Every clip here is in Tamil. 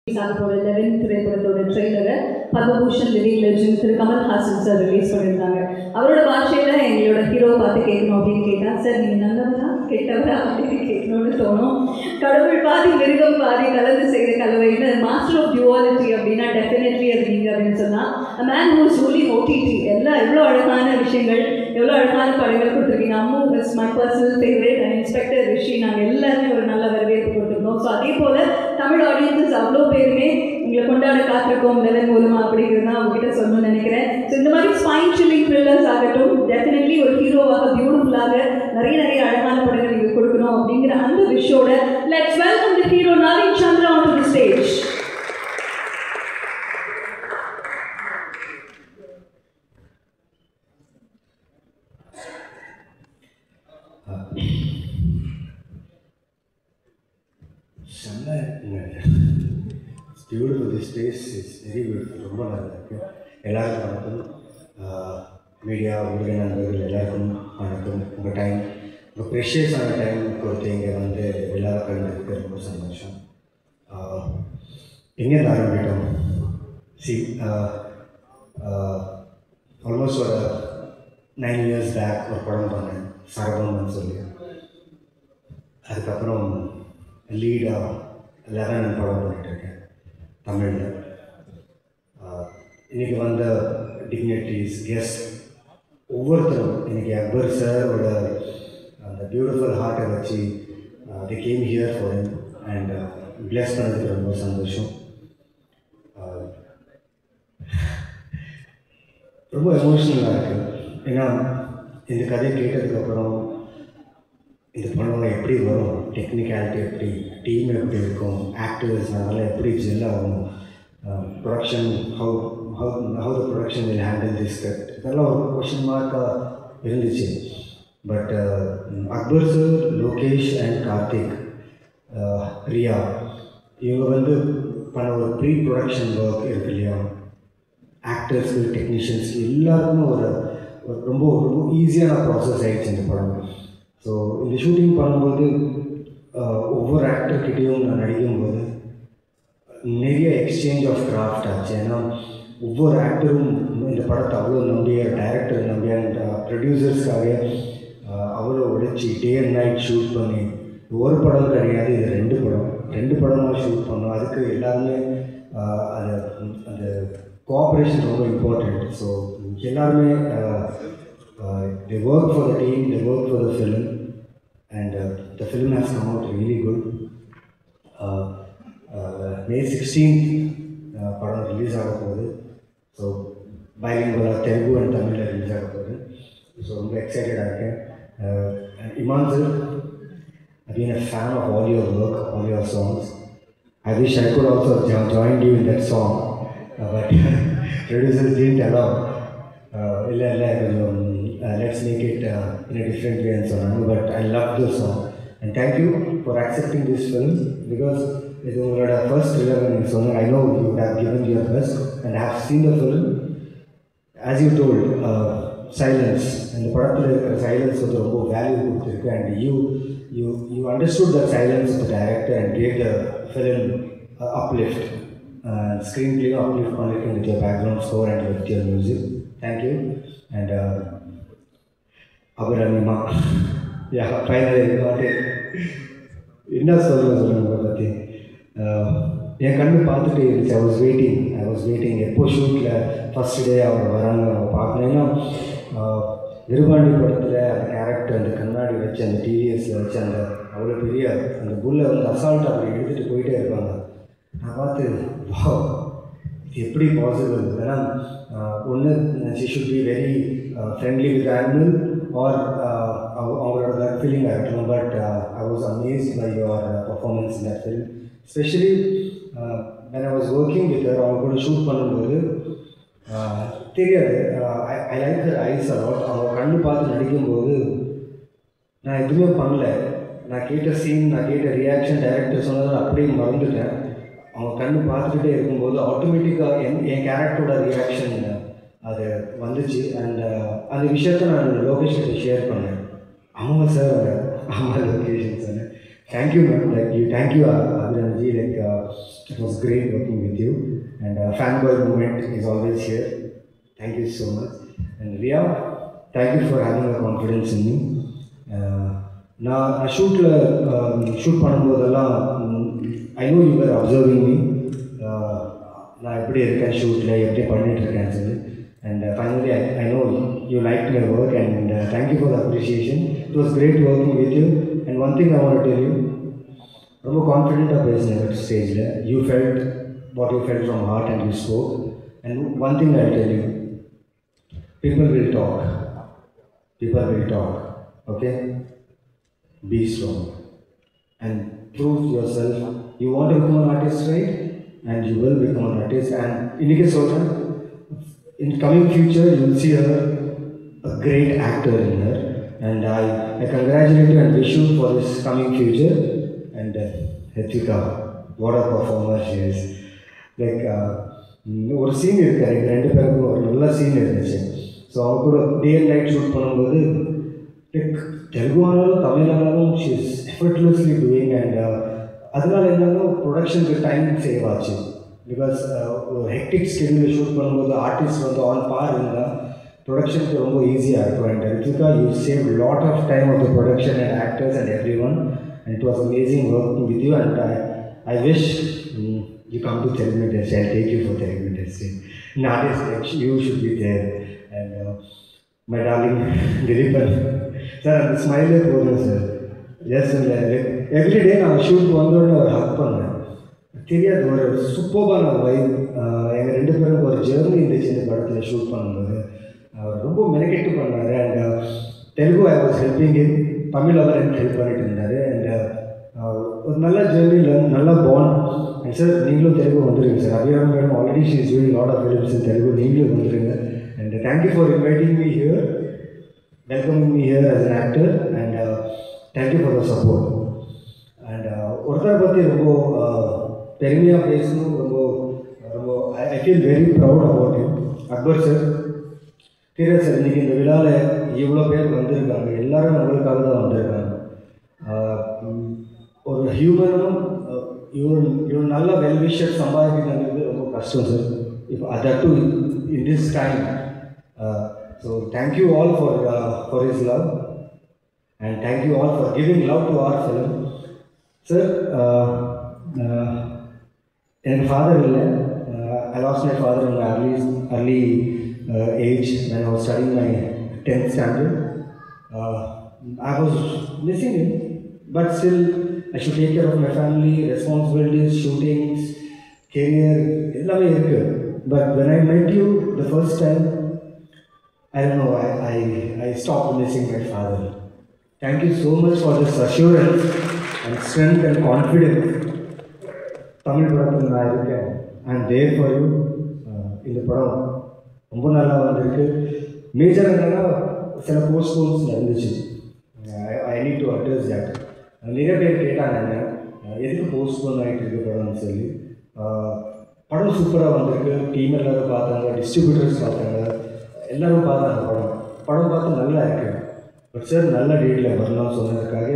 சார்போட 11th திரைப்படத்தோட ட்ரெய்லரை பத்மபூஷன் லிவிங் லெஜண்ட் திரு கமல்ஹாசன் சார் ரிலீஸ் பண்ணியிருந்தாங்க. அவரோட பாஷையில் எங்களோட ஹீரோ பார்த்து கேட்கணும் அப்படின்னு கேட்டால், சார் நீங்கள் நல்லவரா கெட்டவரா அப்படின்னு கேட்கணும்னு தோணும். கடவுள் பாதி மிருகம் பாதி கலந்து செய்கிற கலவைன்னு மாஸ்டர் ஆஃப் டியூவாலிட்டி அப்படின்னா டெஃபினெட்லி அது நீங்கள் அப்படின்னு சொன்னால், a man who is ruling OTT எல்லாம் எவ்வளோ அழகான விஷயங்கள், எவ்வளோ அழகான படங்கள் கொடுத்துருக்கீங்க. Ammu is my personal favourite and inspector Rishi நாங்கள் எல்லாருமே ஒரு நல்ல வரவேற்பு கொடுத்துருக்கோம். ஸோ அதே போல் தமிழ் ஆடியன்ஸஸ் அவ்வளோ பேருமே உங்களை கொண்டாட காத்திருக்கோம் லெவன் மூலமாக அப்படிங்கிறது தான் அவங்ககிட்ட சொல்லணும்னு நினைக்கிறேன். ஸோ இந்த மாதிரி ஸ்பைன் சில்லிங் த்ரில்லர்ஸ் ஆகட்டும், டெஃபினெட்லி ஒரு ஹீரோவாக பியூட்டிஃபுல்லாக நிறைய அழகான படங்கள் நீங்கள் கொடுக்கணும் அப்படிங்கிற அந்த விஷயோட let's welcome the hero Naveen Chandra on to the stage. It's beautiful. This place is very beautiful. ரொம்ப நல்லா இருக்கு. எல்லாருக்கும் வணக்கம். மீடியா உங்கள் நண்பர்கள் எல்லாருக்கும் வணக்கம். உங்கள் டைம், உங்கள் ப்ரெஷியஸான டைம் கொடுத்து இங்கே வந்து எல்லாரும் கலந்துருக்கு. ரொம்ப சந்தோஷம். எங்கேருந்து ஆரம்பிட்டோம்? ஆல்மோஸ்ட் ஒரு 9 years பேக் ஒரு படம் பண்ணேன், சரபம்னு சொல்லி. அதுக்கப்புறம் லீடாக 11 படம் பண்ணிட்டுருக்கேன் தமிழில். இன்றைக்கி வந்த டிக்னிட்டிஸ், கெஸ்ட் ஒவ்வொருத்தரும் இன்றைக்கி அக்பர் சாரோட அந்த பியூட்டிஃபுல் ஹார்ட்டை வச்சு the game here for him and plus பண்ணதுக்கு ரொம்ப சந்தோஷம். ரொம்ப எமோஷ்னலாக இருக்குது. ஏன்னா இந்த கதையை கேட்டதுக்கப்புறம் இந்த படம் எப்படி வரும், டெக்னிக்காலிட்டி எப்படி, டீம் எப்படி இருக்கும், ஆக்டர்ஸ் அதனால் எப்படி ஜெல் ஆகும், production how the production will handle this script, இதெல்லாம் ஒரு கொஷின் மார்க்காக இருந்துச்சு. But Akbar sir, Lokesh and Karthik, Riya இவங்க வந்து பண்ண ஒரு ப்ரீ ப்ரொடக்ஷன் ஒர்க் இருக்கு இல்லையா, ஆக்டர்ஸு டெக்னீஷியன்ஸ் எல்லாருக்குமே ஒரு ரொம்ப ரொம்ப ஈஸியான ப்ராசஸ் ஆகிடுச்சு இந்த படம். ஸோ இந்த ஷூட்டிங் பண்ணும்போது ஒவ்வொரு ஆக்டர்கிட்டையும் நான் நடிக்கும்போது நிறைய எக்ஸ்சேஞ்ச் ஆஃப் கிராஃப்ட் ஆச்சு. ஏன்னா ஒவ்வொரு ஆக்டரும் இந்த படத்தை அவ்வளோ நம்பிய, டைரக்டர் நம்பிய, ப்ரொடியூசர்ஸ்க்காக அவ்வளோ உழைச்சி டே அண்ட் நைட் ஷூட் பண்ணி, ஒரு படம் கிடையாது, இது 2 படமாக ஷூட் பண்ணோம். அதுக்கு எல்லாருமே அது அந்த கோஆப்ரேஷன் ரொம்ப இம்பார்ட்டண்ட். ஸோ எல்லாருமே they work for the team, they work for the film, and the film has come out really good. May 16th படம் ரிலீஸ் ஆக போகுது. ஸோ bilingual தெலுங்கு அண்ட் தமிழில் ரிலீஸ் ஆக போகுது. ஸோ ரொம்ப எக்ஸைட்டடாக இருக்கேன். Imman sir, I've been a fan of all your work, all your songs. I wish I could also join you in that song, but producers didn't allow. Let's make it in a different way and so on. But I love this song and thank you for accepting this film, because it's your first relevant song. I know you have given your best and I have seen the film. As you told, silence, and the particular silence was very valuable, and you understood the silence of the director and gave the film uplift, screenplay uplift on it with your background score and with your music. Thank you. And Abaramima, yeah, finally got it. என்ன சொல்லுங்க பற்றி என் கண்ணு பார்த்துட்டே இருந்துச்சு. I was waiting எப்போ ஷூட்டில் ஃபஸ்ட் டே அவங்க வராங்க, அவங்க பார்க்கணுன்னா விருபாண்டி படத்தில் அந்த கேரக்டர் அந்த கண்ணாடி வச்சு அந்த டிவிஎஸில் வச்சு அந்த அவ்வளோ பெரிய அந்த புல்லை வந்து அசால்ட்டாக அப்படி எடுத்துகிட்டு போயிட்டே இருப்பாங்க. நான் பார்த்து வா, இது எப்படி பாசிபிள்? ஏன்னா ஒன்று she should be very friendly with animal or அவங்களோட கட் ஃபீலிங்காக இருக்கணும். But I was amazed by your performance in that film. Specially when I was working with her, அவங்க கூட ஷூட் பண்ணும்போது தெரியாது, I like her eyes a lot. அவங்க கண்ணு பார்த்து நடிக்கும்போது நான் எதுவுமே பண்ணல. நான் கேட்ட சீன், நான் கேட்ட ரியாக்ஷன், டைரக்டர் சொன்னதை அப்படியே மறந்துட்டேன். அவங்க கண்ணு பார்த்துக்கிட்டே இருக்கும்போது ஆட்டோமேட்டிக்காக என் கேரக்டரோட ரியாக்ஷன் அது வந்துச்சு. அண்ட் அந்த விஷயத்த நான் லொக்கேஷனுக்கு ஷேர் பண்ணேன். ஆமாம் சார், ஆமாம் location sir, Thank you, ma'am. Thank you, Abhiranji. It was great working with you. And fanboy movement is always here. Thank you so much. And Ria, thank you for having a confidence in me. நான் ஷூட் பண்ணும்போதெல்லாம் I know you are observing me. நான் எப்படி இருக்கேன் ஷூட்டில், எப்படி பண்ணிட்டு இருக்கேன்னு சொல்லி. And finally, I know you liked my work, and thank you for the appreciation. It was great working with you. And one thing I want to tell you, ரொம்ப கான்ஃபிடென்ட்டாக பேசினேன் ஸ்டேஜில். You felt what you felt from heart and you spoke. And one thing I'll tell you, people will talk, okay? Be strong and prove yourself. You want to become an artist, right? And you will become an artist. And இன்னைக்கு சொல்கிறேன், in coming future you will see a great actor in her. And I congratulate you and wish you for this coming future. And Hrithika, what a performer she is. ஒரு சீன் இருக்காரு, எங்கள் ரெண்டு பேருக்கும் ஒரு நல்ல சீன் இருந்துச்சு. ஸோ அவங்க கூட டே அண்ட் நைட் ஷூட் பண்ணும்போது தெலுங்கு ஆனாலும் தமிழ் ஆனாலும் she is effortlessly doing. And அதனால என்னன்னா ப்ரொடக்ஷனுக்கு டைம் சேவ் ஆச்சு. பிகாஸ் ஒரு ஹெக்டிக் ஸ்கெடியூலில் ஷூட் பண்ணும்போது ஆர்டிஸ்ட் வந்து ஆன் பார் இருந்தால் ப்ரொடக்ஷனுக்கு ரொம்ப ஈஸியாக இருக்கும். And Rithvika, you save lot of time of the production and actors and everyone. And it was amazing working with you. And I wish you come to Telugu industry. I'll take you for Telugu industry. In artist, you should be there. And my darling Dileepan, sir, அந்த ஸ்மைலே போதும் சார். எஸ் இல்லை, எவ்ரிடே நான் ஷூட் வந்தோடனே ஒரு ஹக் பண்ணேன். தெரியாது, ஒரு சூப்பர்பான வைப். எங்கள் ரெண்டு பேரும் ஒரு ஜெர்னி இருந்துச்சு இந்த படத்தில் ஷூட் பண்ணும்போது. அவர் ரொம்ப மெனக்கெட்டு பண்ணார். And Telugu I was helping in, Tamil அவர் எனக்கு ஹெல்ப் பண்ணிட்டு இருந்தார். அண்ட் ஒரு நல்ல ஜெர்னியில் நல்ல பாண்ட். அண்ட் சார், நீங்களும் தெலுங்கு வந்துடுங்க sir. Abhirami madam already she is doing lot of films in Telugu. நீங்களும் வந்துடுங்க. And thank you for inviting me here, welcoming me here as an actor. And thank you for the support. And ஒருத்தரை பற்றி ரொம்ப பெருமையாக பேசணும். ரொம்ப I feel very proud about it. Akbar sir, தெரியாது சார், இன்றைக்கி இந்த விழாவில் இவ்வளோ பேர் வந்திருக்காங்க. எல்லோரும் நம்மளுக்காக தான் வந்திருக்காங்க. ஒரு ஹியூமனும் இவ்வளோ நல்ல வெல்விஷர் சம்பாதிக்கிறது ரொம்ப கஷ்டம் சார். இப்போ அதட் to in this time. So thank you all for his love. And thank you all for giving love to அவர் ஃபிலிம். சார், எனக்கு ஃபாதர் இல்லை. I lost my father in my early age when I was studying my 10th standard. I was missing him, but still I should take care of my family, responsibilities, shootings, career, எல்லாமே இருக்கு. But when I met you the first time, I don't know, I stopped missing my father. Thank you so much for this assurance and strength and confidence. Tamil படத்தில் நான் இருக்கேன். I'm there for you. இந்த படம் ரொம்ப நல்லா வந்திருக்கு. மேஜர் என்னன்னா சில போஸ்ட்போன்ஸ் நடந்துச்சு. I need to address that. நிறைய பேர் கேட்டாங்க எதுக்கு போஸ்ட்போன் ஆகிட்டு இருக்கு படம்னு சொல்லி. படம் சூப்பராக வந்திருக்கு. டீம் எல்லோரும் பார்த்தாங்க, டிஸ்ட்ரிபியூட்டர்ஸ் பார்த்தாங்க, எல்லோரும் பார்த்தாங்க. படம் பார்த்து நல்லா இருக்குது. பட் சார் நல்ல டேட்டில் வரணும்னு சொன்னதுக்காக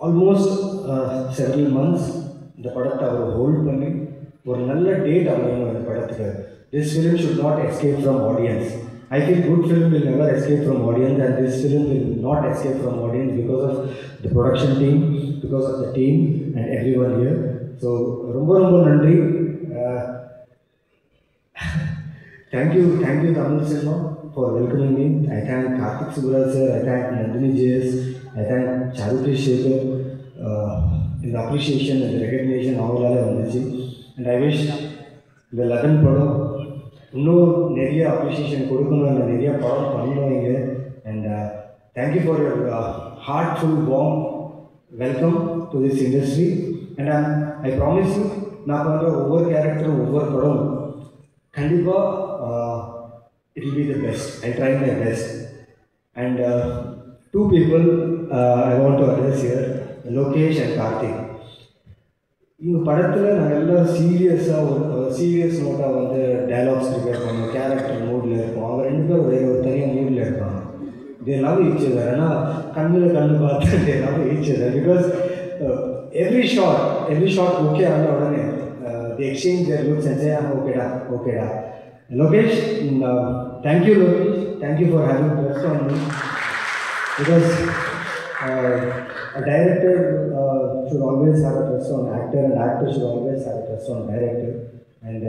ஆல்மோஸ்ட் செவரல் மந்த்ஸ் இந்த படத்தை அவர் ஹோல்ட் பண்ணி ஒரு நல்ல டேட் அமையணும் இந்த படத்துக்கு. This film should not escape from audience. I feel good film will never escape from audience, and this film will not escape from audience because of the production team, because of the team and everyone here. So ரொம்ப நன்றி. Thank you Tamil cinema for welcoming me. I thank Karthik Subraj sir, I thank Nandini JS, I thank Charukri Shekhar. இந்த அப்ரிஷியேஷன், இந்த ரெகக்னேஷன் அவங்களால வந்துச்சு. அண்ட் ஐ விஷ் இந்த 11 படம் இன்னும் நிறைய அப்ரிஷியேஷன் கொடுக்கணும், நிறைய படம் பண்ணுவாங்க. And thank you for your heartful warm welcome to this industry. And I promise you, நான் பண்ணுற ஒவ்வொரு கேரக்டரும் ஒவ்வொரு படம் கண்டிப்பாக it will be the best. I try my best. And 2 people I want to address here, Lokesh and Karthik. இந்த படத்தில் நாங்கள் எல்லாம் சீரியஸாக ஒரு சீரியஸ் நோட்டாக வந்து டைலாக்ஸ் ப்ரிப்பேர் பண்ணுவோம், கேரக்டர் மூடில் இருப்போம். அவங்க 2 பேரும் வேறு ஒரு தனியாக மூடில் இருப்பாங்க. They love each other. ஏன்னா கண்ணு பார்த்து they love each other. Because every shot okay on they exchange their looks and say, okay da. Lokesh, thank you Lokesh, thank you for having trust on me, because a director should always have a trust on actor, and actor should always have a trust on director. And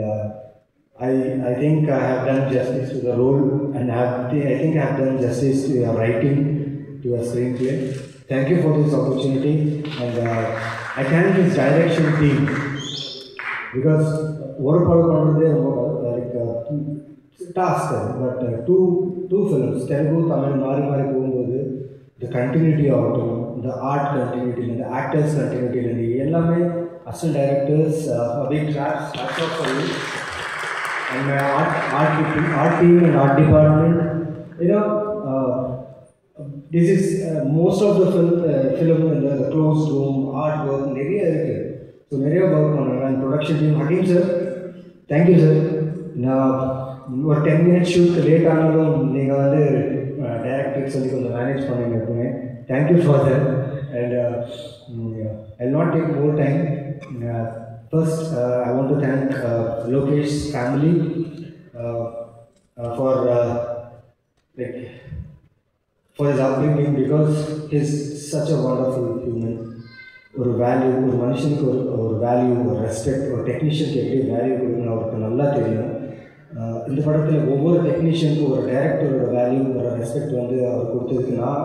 I think I have done justice to the role, and I think I have done justice to your writing, to your screenplay. Thank you for this opportunity, and I thank this direction team, because task, but two films, Telugu, Tamil, Mari, the continuity of the art continuity and the actors continuity and the assistant directors, big traps, that's all for you. And my art team and art department, this is most of the film in the closed room, artwork, so work and production team. Hakim sir, thank you sir. Now, 10 minutes shoot late directors manage. Thank you for that, and I'll not take more time. First, I want to thank Lokesh's family for his upbringing, because he's such a wonderful human. Value, value, respect, technician value. இந்த படத்தில் ஒவ்வொரு டெக்னீஷியனுக்கும் ஒரு டைரக்டரோட வேல்யூ, ஒரு ரெஸ்பெக்ட் அவர் கொடுத்ததுக்கு நான்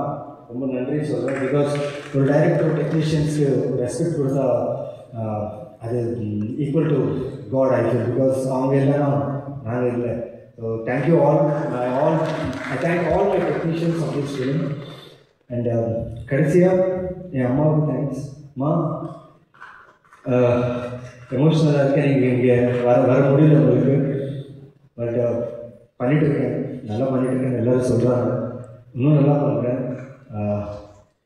ரொம்ப நன்றி சொல்கிறேன். பிகாஸ் ஒரு டைரக்டர் டெக்னீஷியன்ஸ்க்கு ரெஸ்பெக்ட் கொடுத்தா அது equal to god I feel, because அவங்க இல்லைன்னா நாங்கள் இல்லை. So thank you all. I thank all my technicians of this film. And கடைசியாக என் அம்மாவுக்கு தேங்க்ஸ். அம்மா, எமோஷ்னலாக இருக்கேன், நீங்கள் இங்கே வர முடியல உங்களுக்கு, பட் பண்ணிகிட்ருக்கேன், நல்லா பண்ணிகிட்ருக்கேன், எல்லோரும் சொல்கிறாங்க, இன்னும் நல்லா பண்ணுறேன்.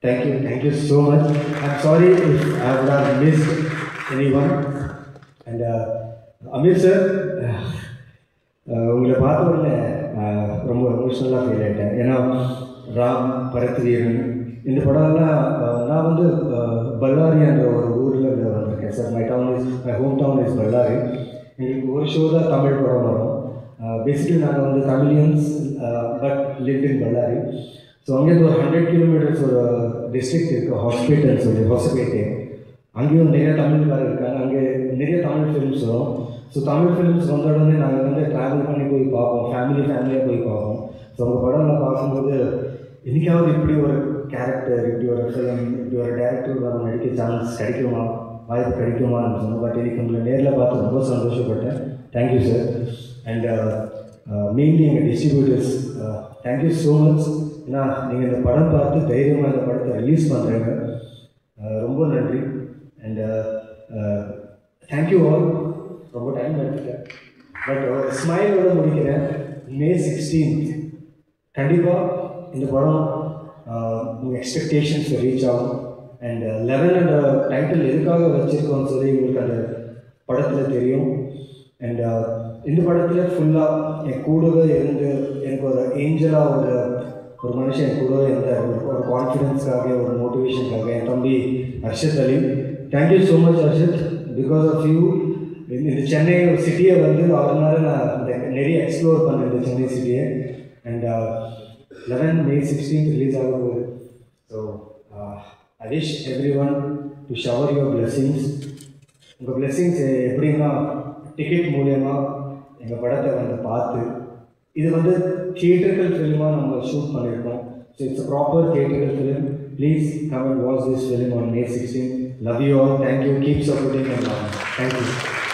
Thank you so much. I'm sorry if I would have missed any one. And Aamir sir, உங்களை பார்த்த உடனே ரொம்ப எமோஷ்னலாக ஃபீல் ஆகிட்டேன். ஏன்னா ராம், பரத்வீரன், இந்த படம்லாம் நான் வந்து பல்லாரின்ற ஒரு ஊரில் வந்திருக்கேன் sir. My home town is பல்லாரி. எங்களுக்கு ஒரு ஷோ தான் தமிழ் படம் வரும். பேசிக்கலி நாங்கள் வந்து Tamilians, but live in Bellary. So அங்கேருந்து ஒரு 100 கிலோமீட்டர்ஸ் ஒரு டிஸ்ட்ரிக்ட் இருக்குது, ஹாஸ்பிட்டல் சொல்லி, ஹொசபேட்டை. அங்கேயும் நிறைய தமிழ்காரர் இருக்காங்க, அங்கே நிறைய தமிழ் ஃபிலிம்ஸ் வரும். ஸோ தமிழ் ஃபிலிம்ஸ் வந்த உடனே நாங்கள் வந்து ட்ராவல் பண்ணி போய் பார்ப்போம், ஃபேமிலியாக போய் பார்ப்போம். ஸோ அவங்க படம்லாம் பார்க்கும்போது என்றைக்காவது இப்படி ஒரு கேரக்டர், இப்படி ஒரு ஃபிலிம், இப்படி ஒரு டேரக்டர் நம்ம நடிக்க சான்ஸ் கிடைக்குமா, வாய்ப்பு கிடைக்குமான்னு சொன்னோம். பட் இன்னைக்கு உங்களை நேரில் பார்த்து ரொம்ப சந்தோஷப்பட்டேன். Thank you sir. அண்ட் மெயின்லி எங்கள் டிஸ்ட்ரிபியூட்டர்ஸ், தேங்க்யூ ஸோ மச். ஏன்னா நீங்கள் இந்த படம் பார்த்து தைரியமாக இந்த படத்தை ரிலீஸ் பண்ணுறீங்க, ரொம்ப நன்றி. And thank you all. ரொம்ப டைம் எடுத்துட்டேன், பட் ஒரு ஸ்மைலோடு முடிக்கிறேன். May 16 கண்டிப்பாக இந்த படம் உங்கள் எக்ஸ்பெக்டேஷன்ஸை ரீச் ஆகும். அண்ட் 11 என்ற டைட்டில் எதுக்காக வச்சுருக்கோன்னு சொல்லி உங்களுக்கு அந்த படத்தில் தெரியும். அண்ட் இந்த படத்தில் ஃபுல்லாக என் கூடவே இருந்து எனக்கு ஒரு ஏஞ்சலாக ஒரு மனுஷன் என் கூடவே இருந்தார், ஒரு கான்ஃபிடென்ஸாக, ஒரு மோட்டிவேஷனுக்காக, என் தம்பி Harshad Ali. Thank you so much Harshad. Because of you இந்த சென்னை சிட்டியை வந்து அதனால நான் நிறைய எக்ஸ்ப்ளோர் பண்ணேன் இந்த சென்னை சிட்டியை. அண்ட் 11 May 16 ரிலீஸ் ஆக போகுது. So I wish every one to shower your blessings. உங்கள் பிளெஸிங்ஸ் எப்படின்னா டிக்கெட் மூலயமா எங்கள் படத்தை வந்து பார்த்து, இது வந்து தியேட்டர்கள் ஃபிலிமாக நம்ம ஷூட் பண்ணியிருக்கோம். ஸோ இட்ஸ் ப்ராப்பர் தியேட்டர்கள் film. Please come and watch this film on May 16. Love you all. Thank you. Keep supporting and loving. Thank you.